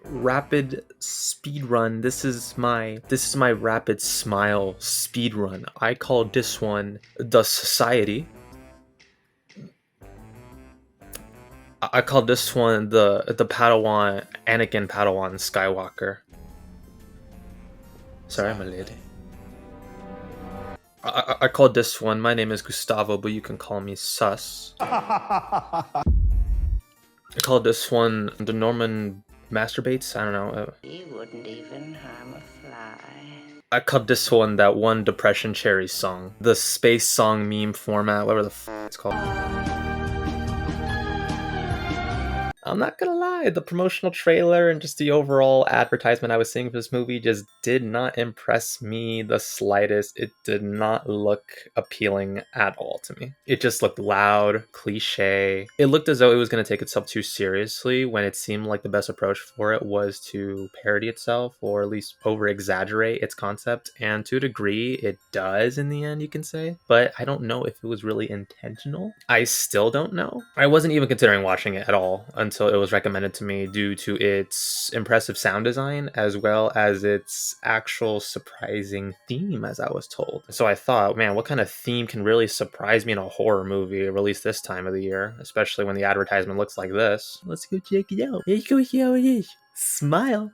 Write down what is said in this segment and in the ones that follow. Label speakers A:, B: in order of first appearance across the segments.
A: Rapid speed run. This is my rapid smile speed run. I call this one the Society. I call this one the Padawan, Anakin Padawan Skywalker. Sorry, my lady. I call this one, my name is Gustavo, but you can call me Sus. I call this one the Norman masturbates. I don't know.
B: He wouldn't even harm a fly.
A: I call this one that one Depression Cherry song. The space song meme format, whatever the it's called. I'm not gonna lie, the promotional trailer and just the overall advertisement I was seeing for this movie just did not impress me the slightest. It did not look appealing at all to me. It just looked loud, cliche. It looked as though it was gonna take itself too seriously when it seemed like the best approach for it was to parody itself or at least over-exaggerate its concept. And to a degree, it does in the end, you can say. But I don't know if it was really intentional. I still don't know. I wasn't even considering watching it at all until it was recommended to me due to its impressive sound design as well as its actual surprising theme, as I was told. So I thought, man, what kind of theme can really surprise me in a horror movie released this time of the year, especially when the advertisement looks like this? Let's go check it out. Let's go see how it is. Smile.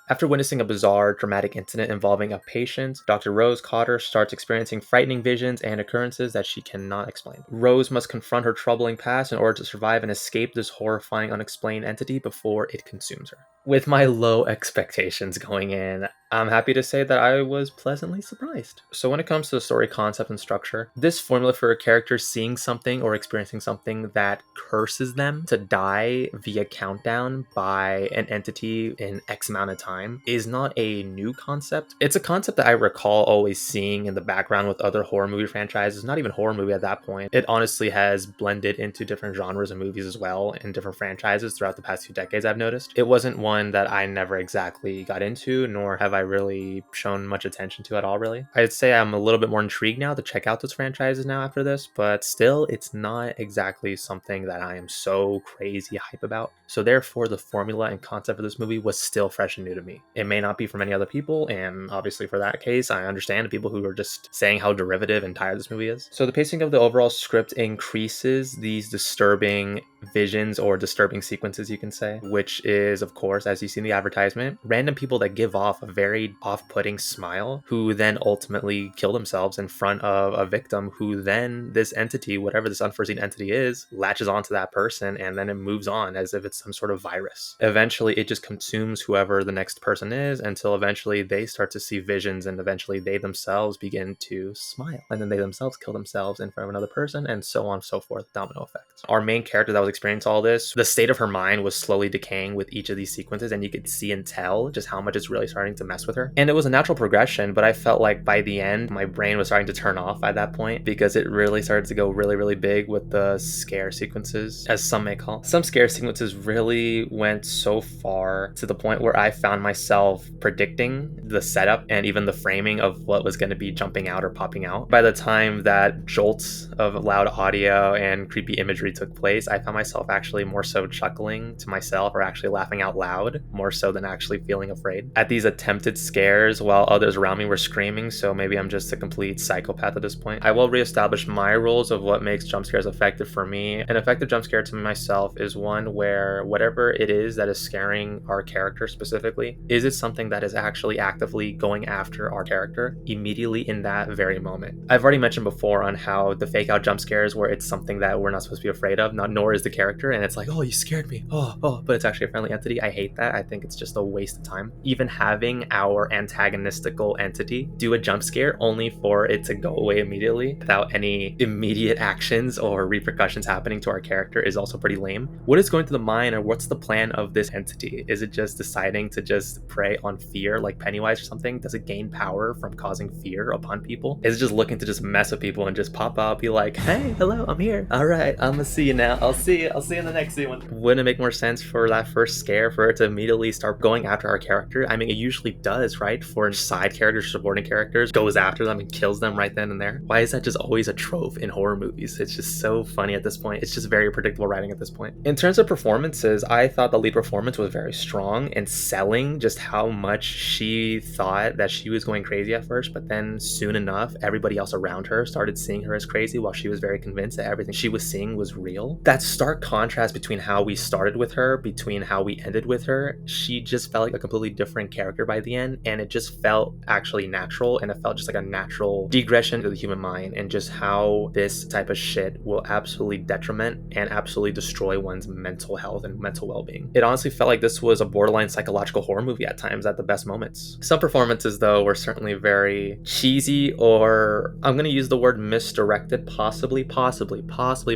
A: After witnessing a bizarre, dramatic incident involving a patient, Dr. Rose Cotter starts experiencing frightening visions and occurrences that she cannot explain. Rose must confront her troubling past in order to survive and escape this horrifying, unexplained entity before it consumes her. With my low expectations going in, I'm happy to say that I was pleasantly surprised. So when it comes to the story concept and structure, this formula for a character seeing something or experiencing something that curses them to die via countdown by an entity in X amount of time is not a new concept. It's a concept that I recall always seeing in the background with other horror movie franchises, not even horror movie at that point. It honestly has blended into different genres of movies as well in different franchises throughout the past few decades, I've noticed. It wasn't one that I never exactly got into, nor have I really shown much attention to at all, really. I'd say I'm a little bit more intrigued now to check out those franchises now after this, but still, it's not exactly something that I am so crazy hype about. So therefore, the formula and concept of this movie was still fresh and new to me. It may not be for many other people, and obviously for that case, I understand the people who are just saying how derivative and tired this movie is. So the pacing of the overall script increases these disturbing visions or disturbing sequences, you can say, which is, of course, as you see in the advertisement, random people that give off a very off-putting smile who then ultimately kill themselves in front of a victim who then this entity, whatever this unforeseen entity is, latches onto that person and then it moves on as if it's some sort of virus. Eventually, it just consumes whoever the next person is until eventually they start to see visions and eventually they themselves begin to smile. And then they themselves kill themselves in front of another person and so on and so forth, domino effects. Our main character that was experiencing all this, the state of her mind was slowly decaying with each of these sequences and you could see and tell just how much it's really starting to mess with her. And it was a natural progression, but I felt like by the end, my brain was starting to turn off at that point because it really started to go really, really big with the scare sequences, as some may call. Some scare sequences really went so far to the point where I found myself predicting the setup and even the framing of what was going to be jumping out or popping out. By the time that jolts of loud audio and creepy imagery took place, I found myself actually more so chuckling to myself or actually laughing out loud, more so than actually feeling afraid at these attempted scares while others around me were screaming. So maybe I'm just a complete psychopath at this point. I will reestablish my rules of what makes jump scares effective for me. An effective jump scare to myself is one where whatever it is that is scaring our character specifically, is it something that is actually actively going after our character immediately in that very moment. I've already mentioned before on how the fake out jump scares where it's something that we're not supposed to be afraid of, nor is the character, and it's like, oh, you scared me, but it's actually a friendly entity. I hate that. I think it's just a waste of time. Even having our antagonistical entity do a jump scare only for it to go away immediately without any immediate actions or repercussions happening to our character is also pretty lame. What is going through the mind or what's the plan of this entity? Is it just deciding to just prey on fear like Pennywise or something? Does it gain power from causing fear upon people? Is it just looking to just mess with people and just pop out, be like, hey, hello, I'm here. All right, I'm gonna see you now. I'll see see you. I'll see you in the next one. Wouldn't it make more sense for that first scare for it to immediately start going after our character? I mean, it usually does, right? For side characters, supporting characters, goes after them and kills them right then and there. Why is that just always a trope in horror movies? It's just so funny at this point. It's just very predictable writing at this point. In terms of performances, I thought the lead performance was very strong and selling just how much she thought that she was going crazy at first, but then soon enough, everybody else around her started seeing her as crazy while she was very convinced that everything she was seeing was real. That stark contrast between how we started with her, between how we ended with her, she just felt like a completely different character by the end, and it just felt actually natural, and it felt just like a natural digression to the human mind and just how this type of shit will absolutely detriment and absolutely destroy one's mental health and mental well-being. It honestly felt like this was a borderline psychological horror movie at times at the best moments. Some performances, though, were certainly very cheesy, or I'm going to use the word misdirected, possibly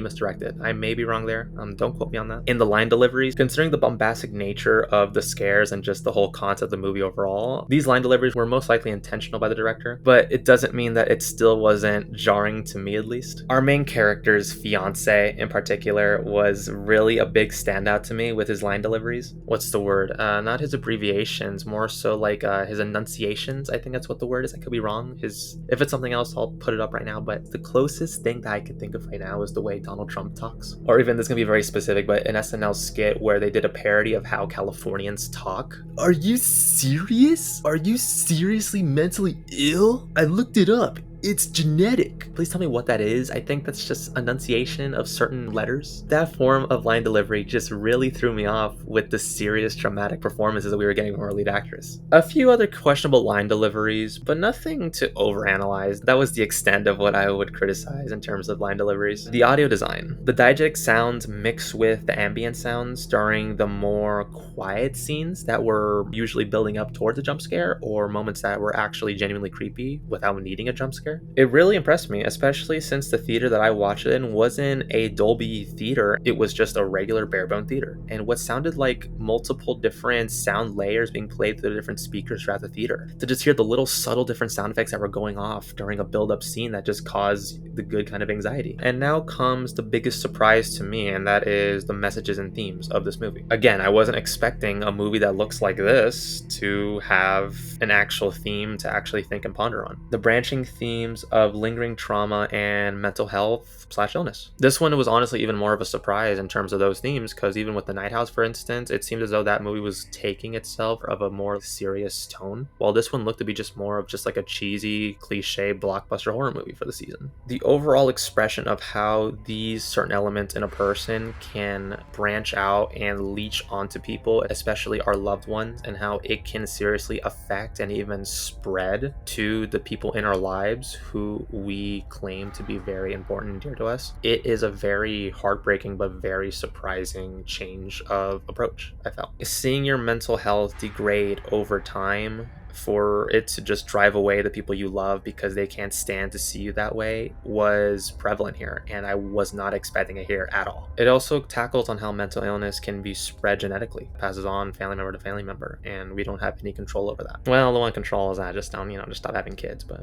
A: misdirected. I may be wrong there. Don't quote me on that. In the line deliveries, considering the bombastic nature of the scares and just the whole concept of the movie overall, these line deliveries were most likely intentional by the director, but it doesn't mean that it still wasn't jarring to me, at least. Our main character's fiance in particular was really a big standout to me with his line deliveries. What's the word? Not his abbreviations, more so like his enunciations. I think that's what the word is. I could be wrong. If it's something else, I'll put it up right now, but the closest thing that I could think of right now is the way Donald Trump talks. Or even, this is gonna be very specific, but an SNL skit where they did a parody of how Californians talk. Are you serious? Are you seriously mentally ill? I looked it up. It's genetic. Please tell me what that is. I think that's just enunciation of certain letters. That form of line delivery just really threw me off with the serious dramatic performances that we were getting from our lead actress. A few other questionable line deliveries, but nothing to overanalyze. That was the extent of what I would criticize in terms of line deliveries. The audio design. The diegetic sounds mixed with the ambient sounds during the more quiet scenes that were usually building up towards a jump scare, or moments that were actually genuinely creepy without needing a jump scare. It really impressed me, especially since the theater that I watched it in wasn't a Dolby theater. It was just a regular barebone theater. And what sounded like multiple different sound layers being played through the different speakers throughout the theater. To just hear the little subtle different sound effects that were going off during a build-up scene that just caused the good kind of anxiety. And now comes the biggest surprise to me, and that is the messages and themes of this movie. Again, I wasn't expecting a movie that looks like this to have an actual theme to actually think and ponder on. The branching themes of lingering trauma and mental health/illness. This one was honestly even more of a surprise in terms of those themes, because even with The Night House, for instance, it seemed as though that movie was taking itself of a more serious tone, while this one looked to be just more of just like a cheesy, cliche blockbuster horror movie for the season. The overall expression of how these certain elements in a person can branch out and leech onto people, especially our loved ones, and how it can seriously affect and even spread to the people in our lives who we claim to be very important and dear to us. It is a very heartbreaking but very surprising change of approach, I felt. Seeing your mental health degrade over time, for it to just drive away the people you love because they can't stand to see you that way, was prevalent here, and I was not expecting it here at all. It also tackles on how mental illness can be spread genetically, passes on family member to family member, and we don't have any control over that. Well, the one control is that just stop having kids, but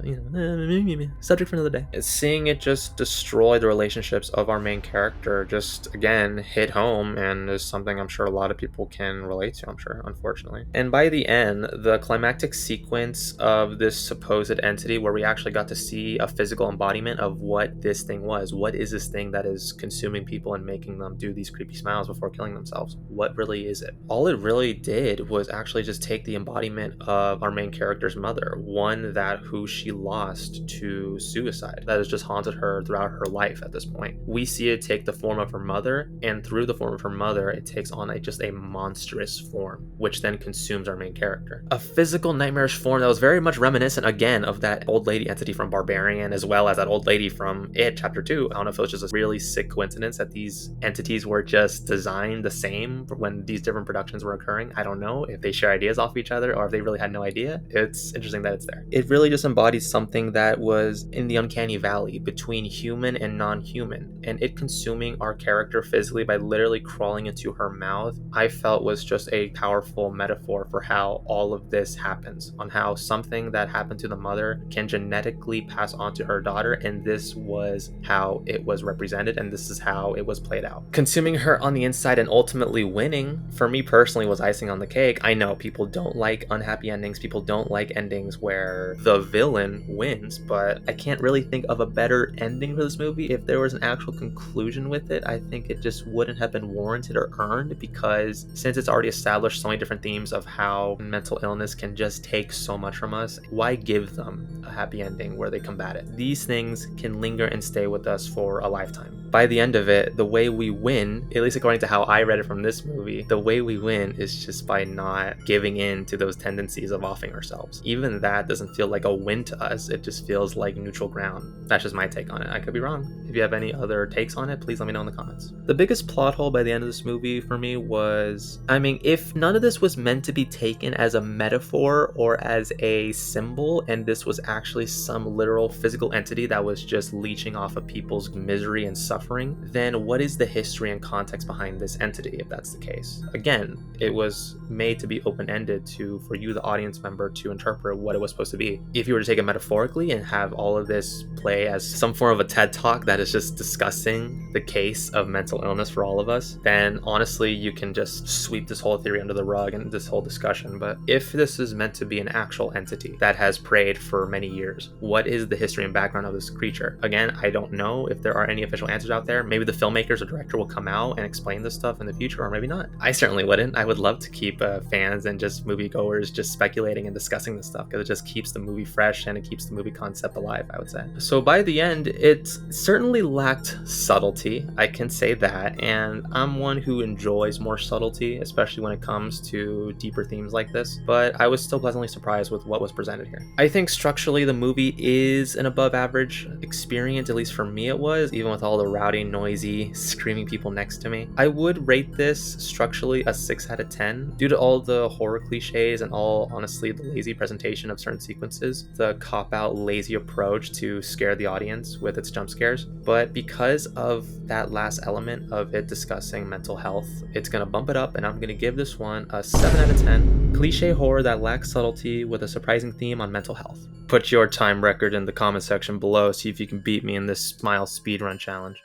A: subject for another day. Seeing it just destroy the relationships of our main character just again hit home, and is something I'm sure a lot of people can relate to, I'm sure, unfortunately. And by the end, the climactic sequence of this supposed entity, where we actually got to see a physical embodiment of what this thing was. What is this thing that is consuming people and making them do these creepy smiles before killing themselves? What really is it? All it really did was actually just take the embodiment of our main character's mother, one that who she lost to suicide, that has just haunted her throughout her life at this point. We see it take the form of her mother, and through the form of her mother, it takes on just a monstrous form, which then consumes our main character. A physical nightmarish form that was very much reminiscent again of that old lady entity from Barbarian, as well as that old lady from It Chapter 2. I don't know if it was just a really sick coincidence that these entities were just designed the same when these different productions were occurring. I don't know if they share ideas off each other or if they really had no idea. It's interesting that it's there. It really just embodies something that was in the uncanny valley between human and non-human, and it consuming our character physically by literally crawling into her mouth, I felt was just a powerful metaphor for how all of this happens lessons on how something that happened to the mother can genetically pass on to her daughter, and this was how it was represented, and this is how it was played out. Consuming her on the inside and ultimately winning, for me personally, was icing on the cake. I know people don't like unhappy endings, people don't like endings where the villain wins, but I can't really think of a better ending for this movie. If there was an actual conclusion with it, I think it just wouldn't have been warranted or earned, because since it's already established so many different themes of how mental illness can just take so much from us, why give them a happy ending where they combat it? These things can linger and stay with us for a lifetime. By the end of it, the way we win, at least according to how I read it from this movie, the way we win is just by not giving in to those tendencies of offing ourselves. Even that doesn't feel like a win to us, it just feels like neutral ground. That's just my take on it. I could be wrong. If you have any other takes on it, please let me know in the comments. The biggest plot hole by the end of this movie for me was, if none of this was meant to be taken as a metaphor or as a symbol, and this was actually some literal physical entity that was just leeching off of people's misery and suffering, then what is the history and context behind this entity if that's the case? Again, it was made to be open-ended for you, the audience member, to interpret what it was supposed to be. If you were to take it metaphorically and have all of this play as some form of a TED Talk that is just discussing the case of mental illness for all of us, then honestly, you can just sweep this whole theory under the rug and this whole discussion. But if this is meant to be an actual entity that has preyed for many years, what is the history and background of this creature? Again, I don't know if there are any official answers out there. Maybe the filmmakers or director will come out and explain this stuff in the future, or maybe not. I certainly wouldn't. I would love to keep fans and just moviegoers just speculating and discussing this stuff, because it just keeps the movie fresh and it keeps the movie concept alive, I would say. So by the end, it certainly lacked subtlety, I can say that, and I'm one who enjoys more subtlety, especially when it comes to deeper themes like this, but I was still pleasantly surprised with what was presented here. I think structurally the movie is an above average experience, at least for me it was, even with all the rowdy, noisy, screaming people next to me. I would rate this structurally a 6 out of 10 due to all the horror cliches and honestly, the lazy presentation of certain sequences, the cop-out, lazy approach to scare the audience with its jump scares. But because of that last element of it discussing mental health, it's gonna bump it up, and I'm gonna give this one a 7 out of 10. Cliche horror that lacks subtlety with a surprising theme on mental health. Put your time record in the comment section below, see if you can beat me in this smile speedrun challenge.